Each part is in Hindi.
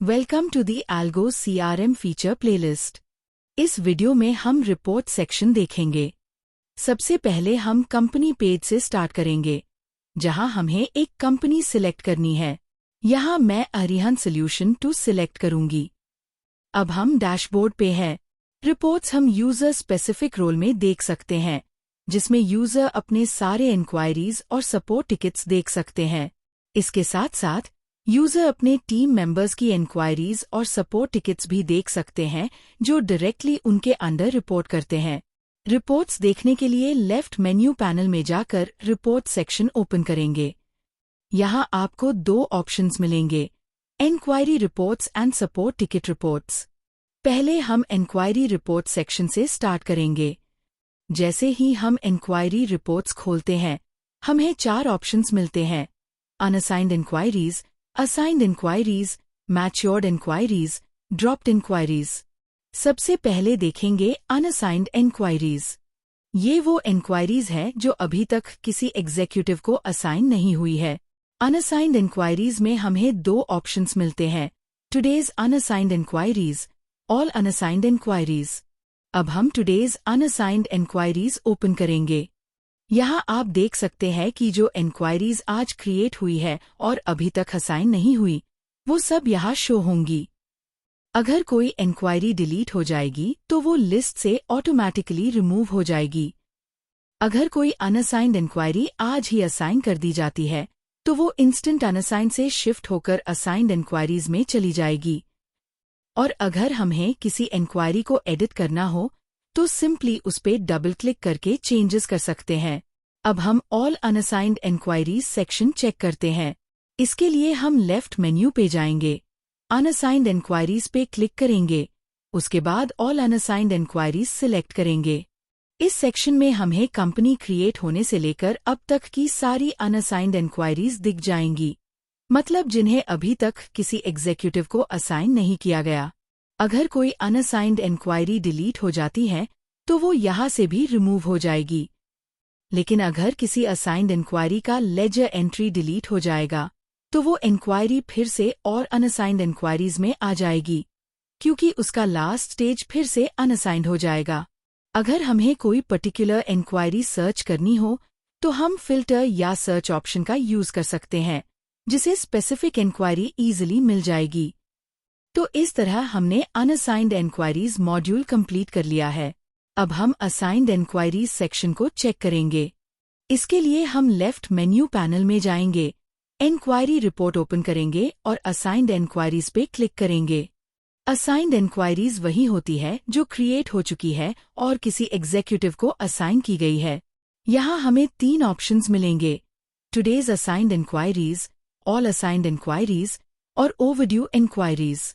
Welcome to the Algo CRM feature playlist. इस वीडियो में हम रिपोर्ट सेक्शन देखेंगे। सबसे पहले हम कंपनी पेज से स्टार्ट करेंगे, जहां हमें एक कंपनी सिलेक्ट करनी है। यहां मैं अरिहंत सॉल्यूशन 2 सिलेक्ट करूंगी। अब हम डैशबोर्ड पे हैं। रिपोर्ट्स हम यूजर स्पेसिफिक रोल में देख सकते हैं, जिसमें यूजर अपने सारे इंक्वायरीज और सपोर्ट टिकट्स देख सकते हैं। इसके साथ साथ यूजर अपने टीम मेंबर्स की इंक्वायरीज और सपोर्ट टिकट्स भी देख सकते हैं, जो डायरेक्टली उनके अंडर रिपोर्ट करते हैं। रिपोर्ट्स देखने के लिए लेफ्ट मेन्यू पैनल में जाकर रिपोर्ट सेक्शन ओपन करेंगे। यहां आपको 2 ऑप्शंस मिलेंगे, enquiry reports and support ticket reports. पहले हम इंक्वायरी रिपोर्ट सेक्शन से स्टार्ट करेंगे। जैसे ही हम इंक्वायरी रिपोर्ट्स खोलते हैं, हमें 4 ऑप्शंस मिलते हैं: unassigned inquiries, assigned inquiries, matured inquiries, dropped inquiries. सबसे पहले देखेंगे अनअसाइंड इंक्वायरीज। ये वो इंक्वायरीज है जो अभी तक किसी एग्जीक्यूटिव को असाइन नहीं हुई है। अनअसाइंड इंक्वायरीज में हमें 2 ऑप्शंस मिलते हैं: today's unassigned inquiries, all unassigned inquiries. अब हम टुडेज अनअसाइंड इंक्वायरीज ओपन करेंगे। यहाँ आप देख सकते हैं कि जो इंक्वायरीज आज क्रिएट हुई है और अभी तक असाइन नहीं हुई, वो सब यहाँ शो होंगी। अगर कोई इंक्वायरी डिलीट हो जाएगी तो वो लिस्ट से ऑटोमैटिकली रिमूव हो जाएगी। अगर कोई अनअसाइंड इंक्वायरी आज ही असाइन कर दी जाती है, तो वो इंस्टेंट अनअसाइन से शिफ्ट होकर असाइंड इंक्वायरीज में चली जाएगी। और अगर हमें किसी इंक्वायरी को एडिट करना हो, तो सिंपली उस पे डबल क्लिक करके चेंजेस कर सकते हैं। अब हम all unassigned inquiries section check करते हैं। इसके लिए हम लेफ्ट मेन्यू पे जाएंगे, अनअसाइंड इंक्वायरीज पे क्लिक करेंगे, उसके बाद ऑल अनअसाइंड इंक्वायरीज सिलेक्ट करेंगे। इस सेक्शन में हमें कंपनी क्रिएट होने से लेकर अब तक की सारी अनअसाइंड इंक्वायरीज दिख जाएंगी, मतलब जिन्हें अभी तक किसी एग्जीक्यूटिव को असाइन नहीं किया गया। अगर कोई अनअसाइंड इंक्वायरी डिलीट हो जाती है, तो वो यहाँ से भी रिमूव हो जाएगी। लेकिन अगर किसी असाइंड इंक्वायरी का लेजर एंट्री डिलीट हो जाएगा, तो वो इंक्वायरी फिर से और अनअसाइंड इंक्वायरीज में आ जाएगी, क्योंकि उसका लास्ट स्टेज फिर से अनअसाइंड हो जाएगा। अगर हमें कोई पर्टिकुलर इंक्वायरी सर्च करनी हो, तो हम फिल्टर या सर्च ऑप्शन का यूज कर सकते हैं, जिसे स्पेसिफिक इंक्वायरी ईजिली मिल जाएगी। तो इस तरह हमने अनअसाइंड इंक्वायरीज मॉड्यूल कंप्लीट कर लिया है। अब हम असाइंड इंक्वायरीज सेक्शन को चेक करेंगे। इसके लिए हम लेफ्ट मेन्यू पैनल में जाएंगे, इंक्वायरी रिपोर्ट ओपन करेंगे और असाइंड इंक्वायरीज पे क्लिक करेंगे। असाइंड इंक्वायरीज वही होती है जो क्रिएट हो चुकी है और किसी एग्जीक्यूटिव को असाइन की गई है। यहाँ हमें 3 ऑप्शंस मिलेंगे: today's assigned enquiries, all assigned enquiries और ओवरड्यू इंक्वायरीज।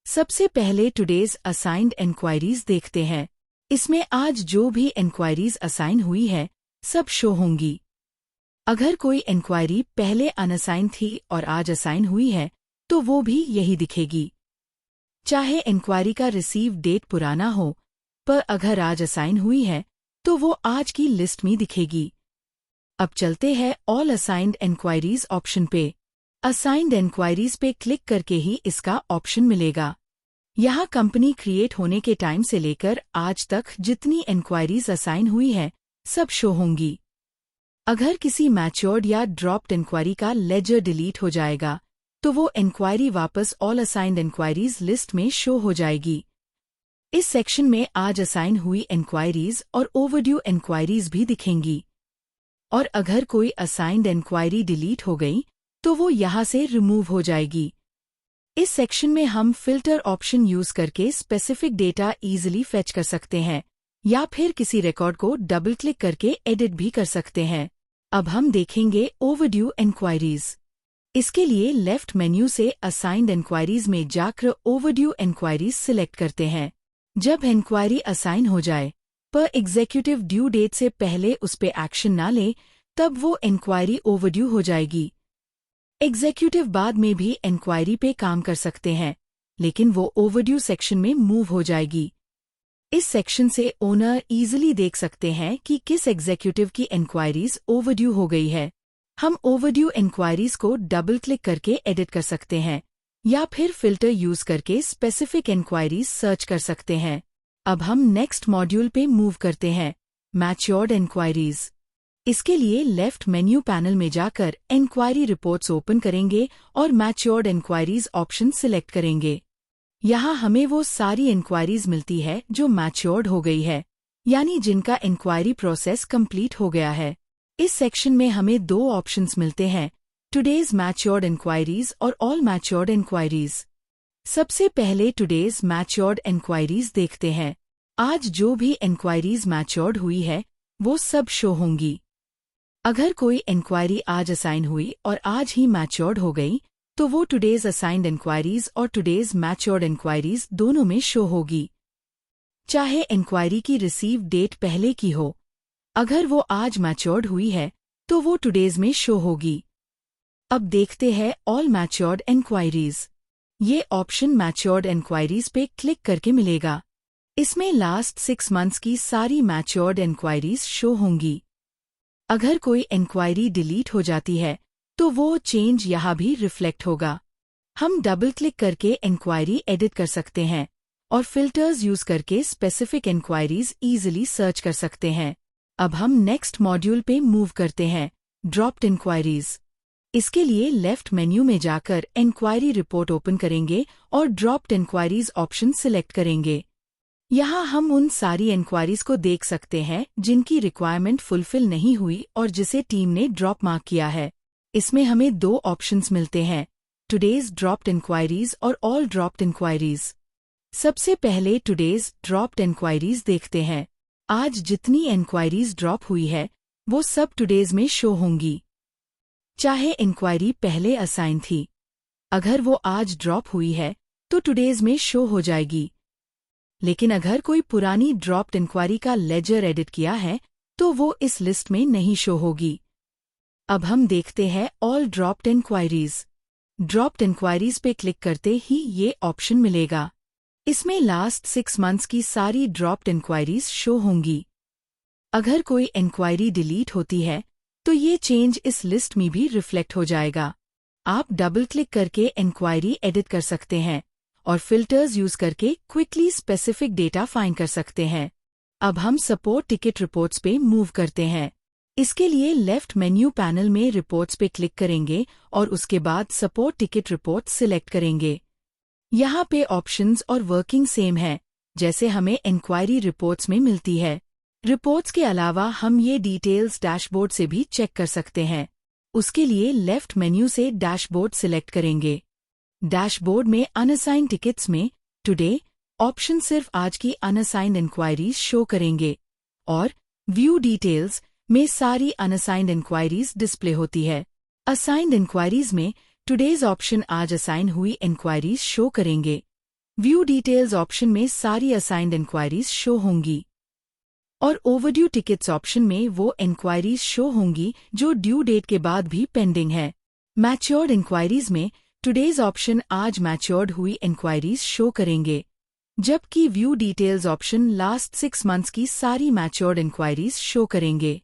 सबसे पहले टुडेज असाइंड इंक्वायरीज देखते हैं। इसमें आज जो भी इंक्वायरीज असाइन हुई है, सब शो होंगी। अगर कोई इंक्वायरी पहले अनअसाइन थी और आज असाइन हुई है, तो वो भी यही दिखेगी। चाहे इंक्वायरी का रिसीव डेट पुराना हो, पर अगर आज असाइन हुई है, तो वो आज की लिस्ट में दिखेगी। अब चलते हैं ऑल असाइंड इंक्वायरीज ऑप्शन पे। असाइंड इंक्वायरीज पे क्लिक करके ही इसका ऑप्शन मिलेगा। यहाँ कंपनी क्रिएट होने के टाइम से लेकर आज तक जितनी इंक्वायरीज असाइन हुई है, सब शो होंगी। अगर किसी मैच्योर्ड या ड्रॉप्ड इंक्वायरी का लेजर डिलीट हो जाएगा, तो वो इंक्वायरी वापस ऑल असाइंड इंक्वायरीज लिस्ट में शो हो जाएगी। इस सेक्शन में आज असाइन हुई इंक्वायरीज और ओवरड्यू इंक्वायरीज भी दिखेंगी। और अगर कोई असाइंड इंक्वायरी डिलीट हो गई, तो वो यहाँ से रिमूव हो जाएगी। इस सेक्शन में हम फिल्टर ऑप्शन यूज करके स्पेसिफिक डेटा ईजिली फेच कर सकते हैं, या फिर किसी रिकॉर्ड को डबल क्लिक करके एडिट भी कर सकते हैं। अब हम देखेंगे ओवरड्यू इंक्वायरीज। इसके लिए लेफ्ट मेन्यू से असाइंड इंक्वायरीज में जाकर ओवरड्यू इंक्वायरीज सिलेक्ट करते हैं। जब इंक्वायरी असाइन हो जाए, पर एग्जीक्यूटिव ड्यू डेट से पहले उस पे एक्शन ना ले, तब वो इंक्वायरी ओवरड्यू हो जाएगी। एग्जीक्यूटिव बाद में भी इंक्वायरी पे काम कर सकते हैं, लेकिन वो ओवरड्यू सेक्शन में मूव हो जाएगी। इस सेक्शन से ओनर ईजिली देख सकते हैं कि किस एग्जीक्यूटिव की इंक्वायरीज ओवरड्यू हो गई है। हम ओवरड्यू इंक्वायरीज को डबल क्लिक करके एडिट कर सकते हैं, या फिर फिल्टर यूज करके स्पेसिफिक इंक्वायरीज सर्च कर सकते हैं। अब हम नेक्स्ट मॉड्यूल पे मूव करते हैं, मैच्योर्ड इंक्वायरीज। इसके लिए लेफ्ट मेन्यू पैनल में जाकर इंक्वायरी रिपोर्ट्स ओपन करेंगे और मैच्योर्ड इंक्वायरीज ऑप्शन सिलेक्ट करेंगे। यहाँ हमें वो सारी इंक्वायरीज मिलती है जो मैच्योर्ड हो गई है, यानी जिनका इंक्वायरी प्रोसेस कंप्लीट हो गया है। इस सेक्शन में हमें दो ऑप्शंस मिलते हैं, टुडेज मैच्योर्ड इंक्वायरीज और ऑल मैच्योर्ड इंक्वायरीज। सबसे पहले टुडेज मैच्योर्ड इंक्वायरीज देखते हैं। आज जो भी इंक्वायरीज मैच्योर्ड हुई है वो सब शो होंगी। अगर कोई इंक्वायरी आज असाइन हुई और आज ही मैच्योर्ड हो गई तो वो टुडेज असाइंड इंक्वायरीज और टुडेज मैच्योर्ड इंक्वायरीज दोनों में शो होगी, चाहे इंक्वायरी की रिसीव डेट पहले की हो। अगर वो आज मैच्योर्ड हुई है तो वो टुडेज में शो होगी। अब देखते हैं ऑल मैच्योर्ड इंक्वायरीज। ये ऑप्शन मैच्योर्ड इंक्वायरीज पे क्लिक करके मिलेगा। इसमें लास्ट 6 मंथ्स की सारी मैच्योर्ड इंक्वायरीज शो होंगी। अगर कोई इंक्वायरी डिलीट हो जाती है तो वो चेंज यहाँ भी रिफ्लेक्ट होगा। हम डबल क्लिक करके इंक्वायरी एडिट कर सकते हैं और फिल्टर्स यूज करके स्पेसिफिक इंक्वायरीज इजीली सर्च कर सकते हैं। अब हम नेक्स्ट मॉड्यूल पे मूव करते हैं, ड्रॉप्ड इंक्वायरीज। इसके लिए लेफ्ट मेन्यू में जाकर इंक्वायरी रिपोर्ट ओपन करेंगे और ड्रॉप्ड इंक्वायरीज ऑप्शन सिलेक्ट करेंगे। यहाँ हम उन सारी इंक्वायरीज को देख सकते हैं जिनकी रिक्वायरमेंट फुलफिल नहीं हुई और जिसे टीम ने ड्रॉप मार्क किया है। इसमें हमें दो ऑप्शंस मिलते हैं, टुडेज ड्रॉप्ड इंक्वायरीज और ऑल ड्रॉप्ड इंक्वायरीज। सबसे पहले टुडेज ड्रॉप्ड इंक्वायरीज देखते हैं। आज जितनी इंक्वायरीज ड्रॉप हुई है वो सब टुडेज में शो होंगी, चाहे इंक्वायरी पहले असाइन थी। अगर वो आज ड्रॉप हुई है तो टुडेज में शो हो जाएगी। लेकिन अगर कोई पुरानी ड्रॉप्ड इंक्वायरी का लेजर एडिट किया है तो वो इस लिस्ट में नहीं शो होगी। अब हम देखते हैं all dropped enquiries. Dropped enquiries पे क्लिक करते ही ये ऑप्शन मिलेगा। इसमें लास्ट 6 मंथ्स की सारी ड्रॉप्ड इंक्वायरीज शो होंगी। अगर कोई इंक्वायरी डिलीट होती है तो ये चेंज इस लिस्ट में भी रिफ्लेक्ट हो जाएगा। आप डबल क्लिक करके इंक्वायरी एडिट कर सकते हैं और फिल्टर्स यूज करके क्विकली स्पेसिफिक डेटा फाइंड कर सकते हैं। अब हम सपोर्ट टिकट रिपोर्ट्स पे मूव करते हैं। इसके लिए लेफ्ट मेन्यू पैनल में रिपोर्ट्स पे क्लिक करेंगे और उसके बाद सपोर्ट टिकट रिपोर्ट सिलेक्ट करेंगे। यहाँ पे ऑप्शंस और वर्किंग सेम है जैसे हमें इंक्वायरी रिपोर्ट्स में मिलती है। रिपोर्ट्स के अलावा हम ये डिटेल्स डैशबोर्ड से भी चेक कर सकते हैं। उसके लिए लेफ्ट मेन्यू से डैशबोर्ड सिलेक्ट करेंगे। डैशबोर्ड में अनअसाइंड टिकट्स में टुडे ऑप्शन सिर्फ आज की अनअसाइंड इंक्वायरीज शो करेंगे और व्यू डिटेल्स में सारी अनअसाइंड इंक्वायरीज डिस्प्ले होती है। असाइंड इंक्वायरीज में टुडेज ऑप्शन आज असाइन हुई इंक्वायरीज शो करेंगे। व्यू डिटेल्स ऑप्शन में सारी असाइंड इंक्वायरीज शो होंगी और ओवरड्यू टिकट्स ऑप्शन में वो इंक्वायरीज शो होंगी जो ड्यू डेट के बाद भी पेंडिंग है। मैच्योर्ड इंक्वायरीज में टुडेज ऑप्शन आज मैच्योर्ड हुई इंक्वायरीज शो करेंगे, जबकि view details option last 6 months की सारी मैच्योर्ड इंक्वायरीज शो करेंगे।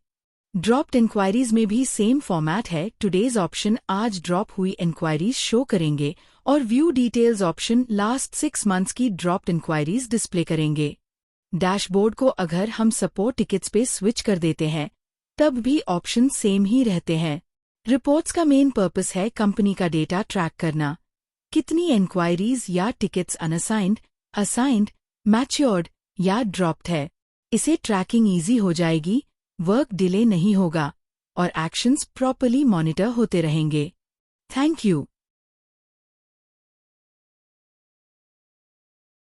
ड्रॉप्ड इंक्वायरीज में भी सेम फॉर्मेट है। टुडेज ऑप्शन आज ड्रॉप हुई इंक्वायरीज शो करेंगे और view details option last 6 months की ड्रॉप्ड इंक्वायरीज डिस्प्ले करेंगे। डैशबोर्ड को अगर हम सपोर्ट टिकट्स पे स्विच कर देते हैं तब भी ऑप्शन सेम ही रहते हैं। रिपोर्ट्स का मेन पर्पस है कंपनी का डेटा ट्रैक करना, कितनी इंक्वायरीज या टिकट्स अनअसाइंड, असाइंड, मैच्योर्ड या ड्रॉप्ड है। इसे ट्रैकिंग ईजी हो जाएगी, वर्क डिले नहीं होगा और एक्शंस प्रॉपर्ली मॉनिटर होते रहेंगे। Thank you.